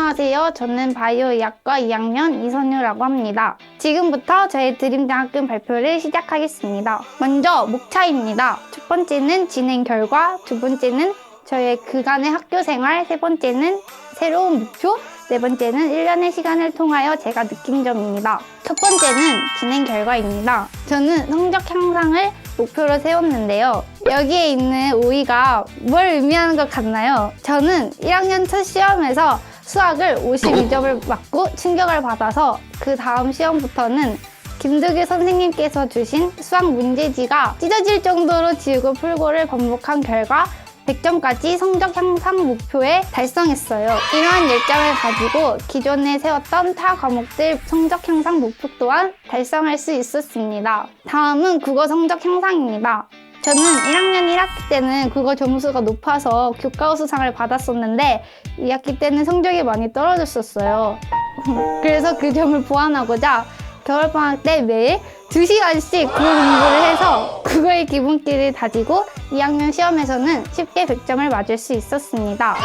안녕하세요. 저는 바이오의학과 2학년 이선유라고 합니다. 지금부터 저의 드림장학금 발표를 시작하겠습니다. 먼저 목차입니다. 첫 번째는 진행 결과, 두 번째는 저의 그간의 학교 생활, 세 번째는 새로운 목표, 네 번째는 1년의 시간을 통하여 제가 느낀 점입니다. 첫 번째는 진행 결과입니다. 저는 성적 향상을 목표로 세웠는데요. 여기에 있는 오이가 뭘 의미하는 것 같나요? 저는 1학년 첫 시험에서 수학을 52점을 맞고 충격을 받아서 그 다음 시험부터는 김두규 선생님께서 주신 수학 문제지가 찢어질 정도로 지우고 풀고를 반복한 결과 100점까지 성적 향상 목표에 달성했어요. 이러한 열정을 가지고 기존에 세웠던 타 과목들 성적 향상 목표 또한 달성할 수 있었습니다. 다음은 국어 성적 향상입니다. 저는 1학년 1학기 때는 국어 점수가 높아서 교과우수상을 받았었는데 2학기 때는 성적이 많이 떨어졌었어요. 그래서 그 점을 보완하고자 겨울방학 때 매일 2시간씩 국어 공부를 해서 국어의 기본기를 다지고 2학년 시험에서는 쉽게 100점을 맞을 수 있었습니다.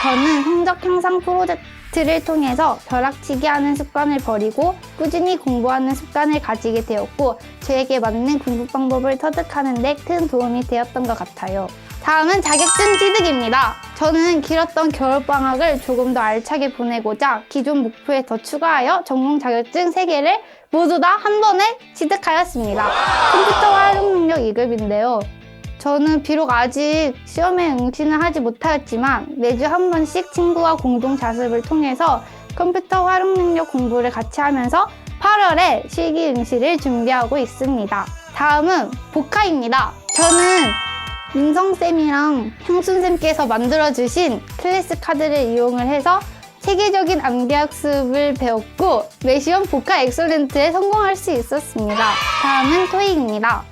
저는 성적 향상 프로젝트를 통해서 벼락치기 하는 습관을 버리고 꾸준히 공부하는 습관을 가지게 되었고 저에게 맞는 공부 방법을 터득하는 데 큰 도움이 되었던 것 같아요. 다음은 자격증 취득입니다. 저는 길었던 겨울방학을 조금 더 알차게 보내고자 기존 목표에 더 추가하여 전공 자격증 3개를 모두 다 한 번에 취득하였습니다. 컴퓨터 활용 능력 2급인데요. 저는 비록 아직 시험에 응시는 하지 못하였지만 매주 한 번씩 친구와 공동 자습을 통해서 컴퓨터 활용 능력 공부를 같이 하면서 8월에 실기 응시를 준비하고 있습니다. 다음은 복화입니다. 저는 민성쌤이랑 향순쌤께서 만들어주신 클래스 카드를 이용을 해서 체계적인 암기학습을 배웠고 매시험 복화 엑설런트에 성공할 수 있었습니다. 다음은 토익입니다.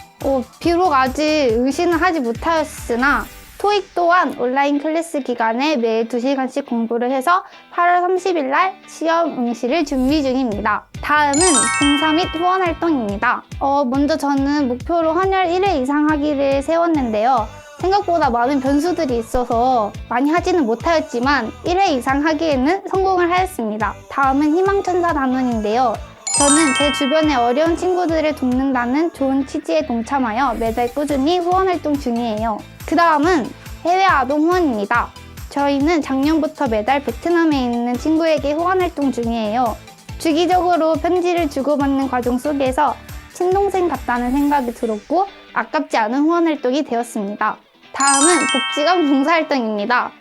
비록 아직 응시는 하지 못하였으나 토익 또한 온라인 클래스 기간에 매일 2시간씩 공부를 해서 8월 30일 날 시험 응시를 준비 중입니다. 다음은 봉사 및 후원 활동입니다. 먼저 저는 목표로 헌혈 1회 이상 하기를 세웠는데요. 생각보다 많은 변수들이 있어서 많이 하지는 못하였지만 1회 이상 하기에는 성공을 하였습니다. 다음은 희망천사 단원인데요. 저는 제 주변의 어려운 친구들을 돕는다는 좋은 취지에 동참하여 매달 꾸준히 후원활동 중이에요. 그 다음은 해외 아동 후원입니다. 저희는 작년부터 매달 베트남에 있는 친구에게 후원활동 중이에요. 주기적으로 편지를 주고받는 과정 속에서 친동생 같다는 생각이 들었고 아깝지 않은 후원활동이 되었습니다. 다음은 복지관 봉사활동입니다.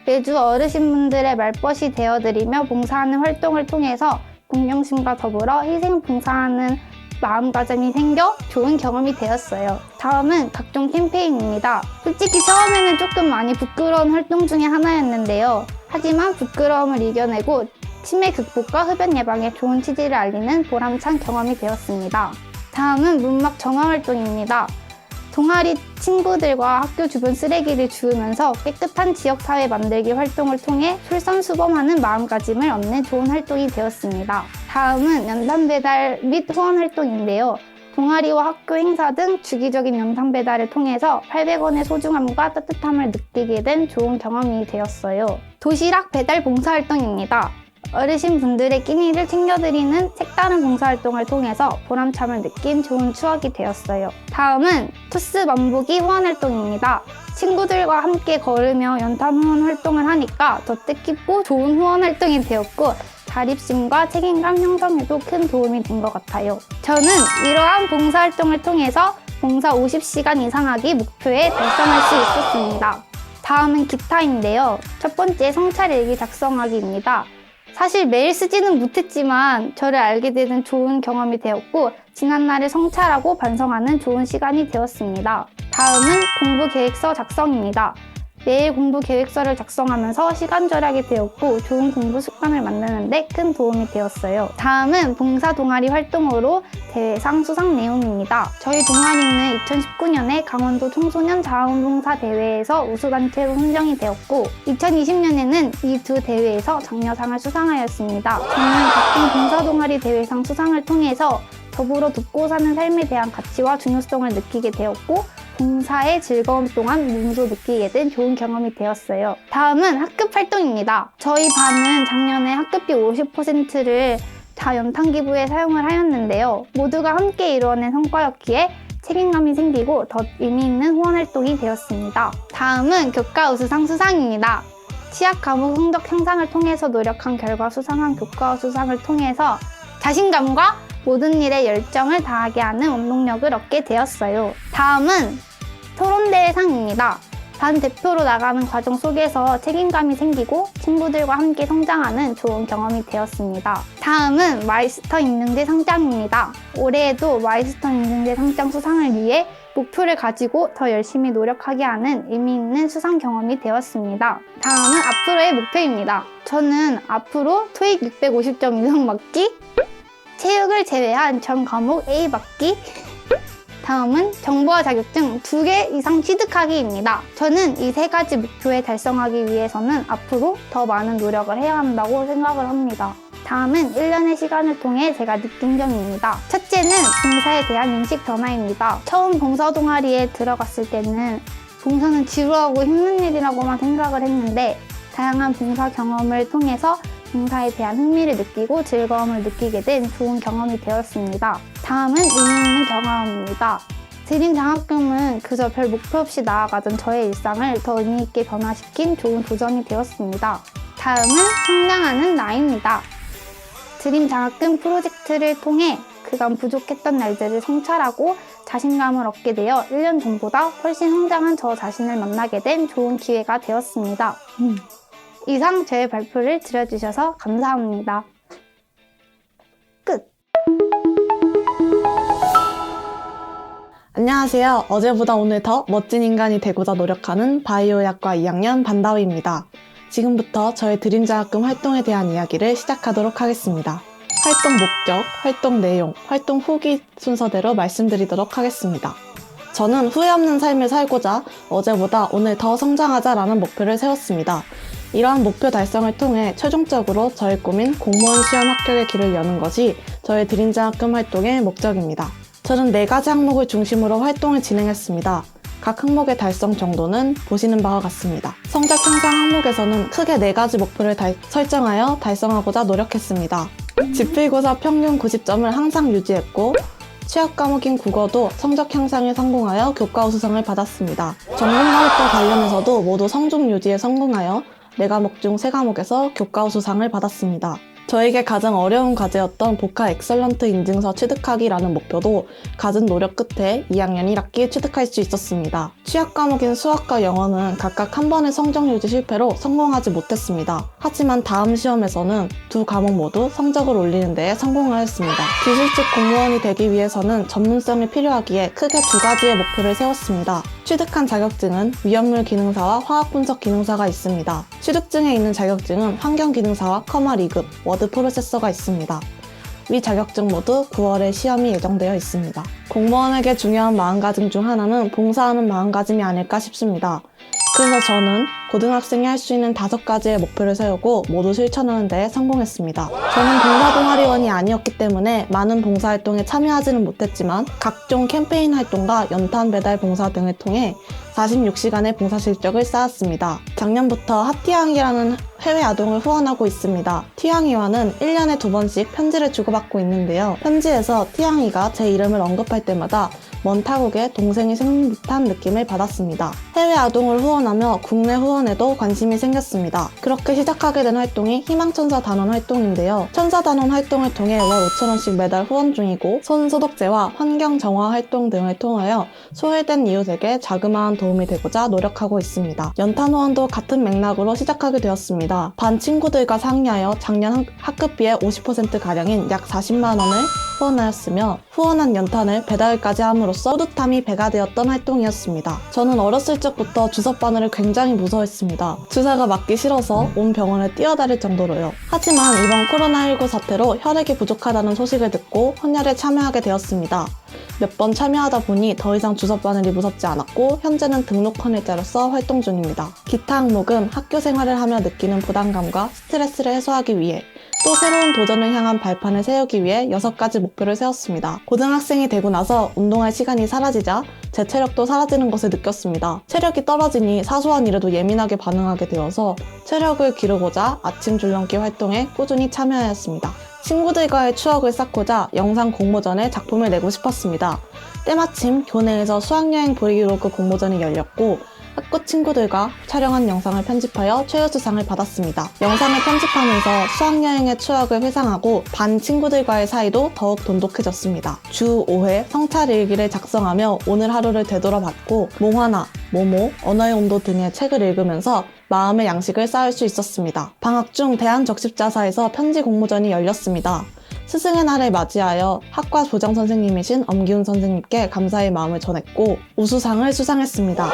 매주 어르신분들의 말벗이 되어드리며 봉사하는 활동을 통해서 공경심과 더불어 희생 봉사하는 마음가짐이 생겨 좋은 경험이 되었어요. 다음은 각종 캠페인입니다. 솔직히 처음에는 조금 많이 부끄러운 활동 중에 하나였는데요. 하지만 부끄러움을 이겨내고 치매 극복과 흡연 예방에 좋은 취지를 알리는 보람찬 경험이 되었습니다. 다음은 문막 정화활동입니다. 동아리 친구들과 학교 주변 쓰레기를 주우면서 깨끗한 지역사회 만들기 활동을 통해 솔선수범하는 마음가짐을 얻는 좋은 활동이 되었습니다. 다음은 연탄 배달 및 후원 활동인데요. 동아리와 학교 행사 등 주기적인 연탄 배달을 통해서 800원의 소중함과 따뜻함을 느끼게 된 좋은 경험이 되었어요. 도시락 배달 봉사활동입니다. 어르신분들의 끼니를 챙겨드리는 색다른 봉사활동을 통해서 보람참을 느낀 좋은 추억이 되었어요. 다음은 투스 만보기 후원활동입니다. 친구들과 함께 걸으며 연탄 후원 활동을 하니까 더 뜻깊고 좋은 후원활동이 되었고 자립심과 책임감 형성에도 큰 도움이 된 것 같아요. 저는 이러한 봉사활동을 통해서 봉사 50시간 이상 하기 목표에 달성할 수 있었습니다. 다음은 기타인데요. 첫 번째 성찰일기 작성하기입니다. 사실 매일 쓰지는 못했지만 저를 알게 되는 좋은 경험이 되었고 지난날을 성찰하고 반성하는 좋은 시간이 되었습니다. 다음은 공부계획서 작성입니다. 매일 공부계획서를 작성하면서 시간 절약이 되었고 좋은 공부 습관을 만드는 데 큰 도움이 되었어요. 다음은 봉사 동아리 활동으로 대회상 수상 내용입니다. 저희 동아리는 2019년에 강원도 청소년 자원봉사 대회에서 우수단체로 선정이 되었고 2020년에는 이 두 대회에서 장려상을 수상하였습니다. 저는 각종 봉사 동아리 대회상 수상을 통해서 더불어 돕고 사는 삶에 대한 가치와 중요성을 느끼게 되었고 봉사의 즐거움 동안 몸으로 느끼게 된 좋은 경험이 되었어요. 다음은 학급 활동입니다. 저희 반은 작년에 학급비 50%를 다 연탄 기부에 사용을 하였는데요. 모두가 함께 이루어낸 성과였기에 책임감이 생기고 더 의미 있는 후원 활동이 되었습니다. 다음은 교과 우수상 수상입니다. 취약 과목 성적 향상을 통해서 노력한 결과 수상한 교과 우수상을 통해서 자신감과 모든 일에 열정을 다하게 하는 원동력을 얻게 되었어요. 다음은 토론대회상입니다. 반 대표로 나가는 과정 속에서 책임감이 생기고 친구들과 함께 성장하는 좋은 경험이 되었습니다. 다음은 마이스터 인증제 상장입니다. 올해에도 마이스터 인증제 상장 수상을 위해 목표를 가지고 더 열심히 노력하게 하는 의미 있는 수상 경험이 되었습니다. 다음은 앞으로의 목표입니다. 저는 앞으로 토익 650점 이상 맞기, 체육을 제외한 전 과목 A 받기, 다음은 정보화 자격증 2개 이상 취득하기입니다. 저는 이 3가지 목표에 달성하기 위해서는 앞으로 더 많은 노력을 해야 한다고 생각을 합니다. 다음은 1년의 시간을 통해 제가 느낀 점입니다. 첫째는 봉사에 대한 인식 변화입니다. 처음 봉사 동아리에 들어갔을 때는 봉사는 지루하고 힘든 일이라고만 생각을 했는데 다양한 봉사 경험을 통해서 봉사에 대한 흥미를 느끼고 즐거움을 느끼게 된 좋은 경험이 되었습니다. 다음은 의미 있는 경험입니다. 드림 장학금은 그저 별 목표 없이 나아가던 저의 일상을 더 의미 있게 변화시킨 좋은 도전이 되었습니다. 다음은 성장하는 나입니다. 드림 장학금 프로젝트를 통해 그간 부족했던 날들을 성찰하고 자신감을 얻게 되어 1년 전보다 훨씬 성장한 저 자신을 만나게 된 좋은 기회가 되었습니다. 이상 저의 발표를 들어주셔서 감사합니다. 끝! 안녕하세요. 어제보다 오늘 더 멋진 인간이 되고자 노력하는 바이오약과 2학년 반다우입니다. 지금부터 저의 드림장학금 활동에 대한 이야기를 시작하도록 하겠습니다. 활동 목적, 활동 내용, 활동 후기 순서대로 말씀드리도록 하겠습니다. 저는 후회 없는 삶을 살고자 어제보다 오늘 더 성장하자라는 목표를 세웠습니다. 이러한 목표 달성을 통해 최종적으로 저의 꿈인 공무원 시험 합격의 길을 여는 것이 저의 드림장학금 활동의 목적입니다. 저는 4가지 항목을 중심으로 활동을 진행했습니다. 각 항목의 달성 정도는 보시는 바와 같습니다. 성적 향상 항목에서는 크게 4가지 목표를 설정하여 달성하고자 노력했습니다. 지필고사 평균 90점을 항상 유지했고 취약 과목인 국어도 성적 향상에 성공하여 교과 우수상을 받았습니다. 전공 과목과 관련해서도 모두 성적 유지에 성공하여 4과목 중 3과목에서 교과 우수상을 받았습니다. 저에게 가장 어려운 과제였던 복화 엑설런트 인증서 취득하기라는 목표도 갖은 노력 끝에 2학년 1학기에 취득할 수 있었습니다. 취약 과목인 수학과 영어는 각각 한 번의 성적 유지 실패로 성공하지 못했습니다. 하지만 다음 시험에서는 2과목 모두 성적을 올리는 데에 성공하였습니다. 기술직 공무원이 되기 위해서는 전문성이 필요하기에 크게 2가지의 목표를 세웠습니다. 취득한 자격증은 위험물 기능사와 화학 분석 기능사가 있습니다. 취득증에 있는 자격증은 환경 기능사와 커마 2급, 워드 프로세서가 있습니다. 위 자격증 모두 9월에 시험이 예정되어 있습니다. 공무원에게 중요한 마음가짐 중 하나는 봉사하는 마음가짐이 아닐까 싶습니다. 그래서 저는 고등학생이 할 수 있는 5가지의 목표를 세우고 모두 실천하는 데 성공했습니다. 저는 봉사동아리원이 아니었기 때문에 많은 봉사활동에 참여하지는 못했지만 각종 캠페인 활동과 연탄 배달 봉사 등을 통해 46시간의 봉사 실적을 쌓았습니다. 작년부터 핫티항이라는 해외 아동을 후원하고 있습니다. 티항이와는 1년에 2번씩 편지를 주고받고 있는데요. 편지에서 티항이가 제 이름을 언급할 때마다 먼 타국에 동생이 생긴 듯한 느낌을 받았습니다. 해외 아동을 후원하며 국내 후원에도 관심이 생겼습니다. 그렇게 시작하게 된 활동이 희망천사 단원 활동인데요. 천사 단원 활동을 통해 월 5,000원씩 매달 후원 중이고 손소독제와 환경 정화 활동 등을 통하여 소외된 이웃에게 자그마한 도움이 되고자 노력하고 있습니다. 연탄 후원도 같은 맥락으로 시작하게 되었습니다. 반 친구들과 상의하여 작년 학급비의 50%가량인 약 40만 원을 후원하였으며 후원한 연탄을 배달까지 함으로써 뿌듯함이 배가 되었던 활동이었습니다. 저는 어렸을 적부터 주사 바늘을 굉장히 무서워했습니다. 주사가 맞기 싫어서 온 병원에 뛰어다닐 정도로요. 하지만 이번 코로나19 사태로 혈액이 부족하다는 소식을 듣고 헌혈에 참여하게 되었습니다. 몇 번 참여하다 보니 더 이상 주사 바늘이 무섭지 않았고 현재는 등록 헌혈자로서 활동 중입니다. 기타 항목은 학교 생활을 하며 느끼는 부담감과 스트레스를 해소하기 위해 또 새로운 도전을 향한 발판을 세우기 위해 6가지 목표를 세웠습니다. 고등학생이 되고 나서 운동할 시간이 사라지자 제 체력도 사라지는 것을 느꼈습니다. 체력이 떨어지니 사소한 일에도 예민하게 반응하게 되어서 체력을 기르고자 아침 줄넘기 활동에 꾸준히 참여하였습니다. 친구들과의 추억을 쌓고자 영상 공모전에 작품을 내고 싶었습니다. 때마침 교내에서 수학여행 브이로그 공모전이 열렸고 학교 친구들과 촬영한 영상을 편집하여 최우수상을 받았습니다. 영상을 편집하면서 수학여행의 추억을 회상하고 반 친구들과의 사이도 더욱 돈독해졌습니다. 주 5회 성찰일기를 작성하며 오늘 하루를 되돌아봤고 몽환아, 모모, 언어의 온도 등의 책을 읽으면서 마음의 양식을 쌓을 수 있었습니다. 방학 중 대한적십자사에서 편지 공모전이 열렸습니다. 스승의 날을 맞이하여 학과 조장 선생님이신 엄기훈 선생님께 감사의 마음을 전했고 우수상을 수상했습니다.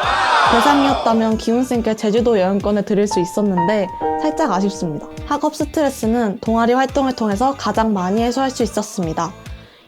대상이었다면 기훈쌤께 제주도 여행권을 드릴 수 있었는데 살짝 아쉽습니다. 학업 스트레스는 동아리 활동을 통해서 가장 많이 해소할 수 있었습니다.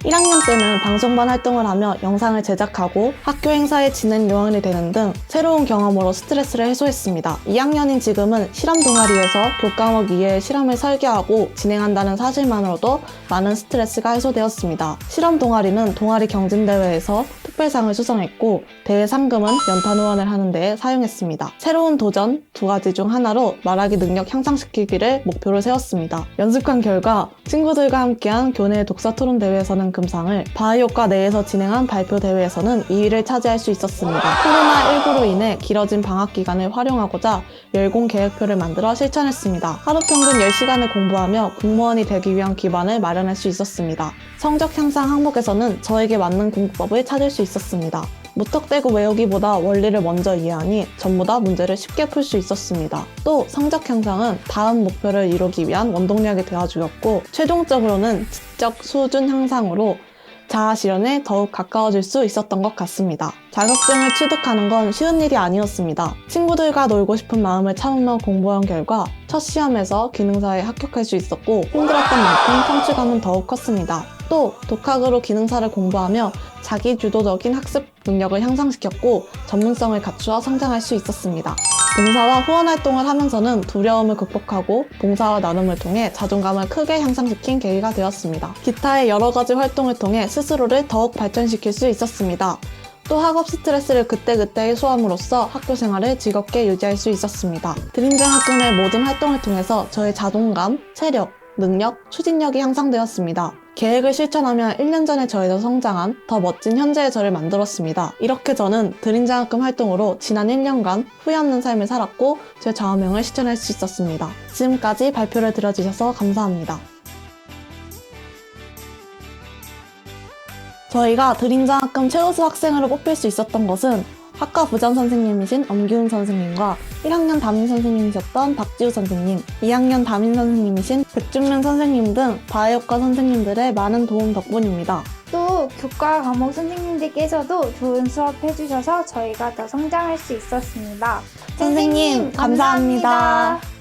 1학년 때는 방송반 활동을 하며 영상을 제작하고 학교 행사에 진행 요원이 되는 등 새로운 경험으로 스트레스를 해소했습니다. 2학년인 지금은 실험 동아리에서 교과목 이외의 실험을 설계하고 진행한다는 사실만으로도 많은 스트레스가 해소되었습니다. 실험 동아리는 동아리 경진대회에서 특별상을 수상했고 대회 상금은 연탄 후원을 하는 데에 사용했습니다. 새로운 도전 2가지 중 하나로 말하기 능력 향상시키기를 목표로 세웠습니다. 연습한 결과 친구들과 함께한 교내 독서 토론 대회에서는 금상을, 바이오과 내에서 진행한 발표 대회에서는 2위를 차지할 수 있었습니다. 코로나19로 인해 길어진 방학 기간을 활용하고자 열공 계획표를 만들어 실천했습니다. 하루 평균 10시간을 공부하며 공무원이 되기 위한 기반을 마련할 수 있었습니다. 성적 향상 항목에서는 저에게 맞는 공부법을 찾을 수 있었습니다. 무턱대고 외우기보다 원리를 먼저 이해하니 전부 다 문제를 쉽게 풀 수 있었습니다. 또 성적 향상은 다음 목표를 이루기 위한 원동력이 되어주었고 최종적으로는 지적 수준 향상으로 자아 실현에 더욱 가까워질 수 있었던 것 같습니다. 자격증을 취득하는 건 쉬운 일이 아니었습니다. 친구들과 놀고 싶은 마음을 참으며 공부한 결과 첫 시험에서 기능사에 합격할 수 있었고 힘들었던 만큼 성취감은 더욱 컸습니다. 또 독학으로 기능사를 공부하며 자기 주도적인 학습 능력을 향상시켰고 전문성을 갖추어 성장할 수 있었습니다. 봉사와 후원 활동을 하면서는 두려움을 극복하고 봉사와 나눔을 통해 자존감을 크게 향상시킨 계기가 되었습니다. 기타의 여러 가지 활동을 통해 스스로를 더욱 발전시킬 수 있었습니다. 또 학업 스트레스를 그때그때 해소함으로써 학교 생활을 즐겁게 유지할 수 있었습니다. 드림장학금의 모든 활동을 통해서 저의 자존감, 체력, 능력, 추진력이 향상되었습니다. 계획을 실천하며 1년 전에 저에서 성장한 더 멋진 현재의 저를 만들었습니다. 이렇게 저는 드림장학금 활동으로 지난 1년간 후회 없는 삶을 살았고 제 좌우명을 실천할 수 있었습니다. 지금까지 발표를 들어주셔서 감사합니다. 저희가 드림장학금 최우수 학생으로 뽑힐 수 있었던 것은 학과 부장 선생님이신 엄기훈 선생님과 1학년 담임 선생님이셨던 박지우 선생님, 2학년 담임 선생님이신 백준명 선생님 등 바이오과 선생님들의 많은 도움 덕분입니다. 또 교과 과목 선생님들께서도 좋은 수업 해주셔서 저희가 더 성장할 수 있었습니다. 선생님, 감사합니다.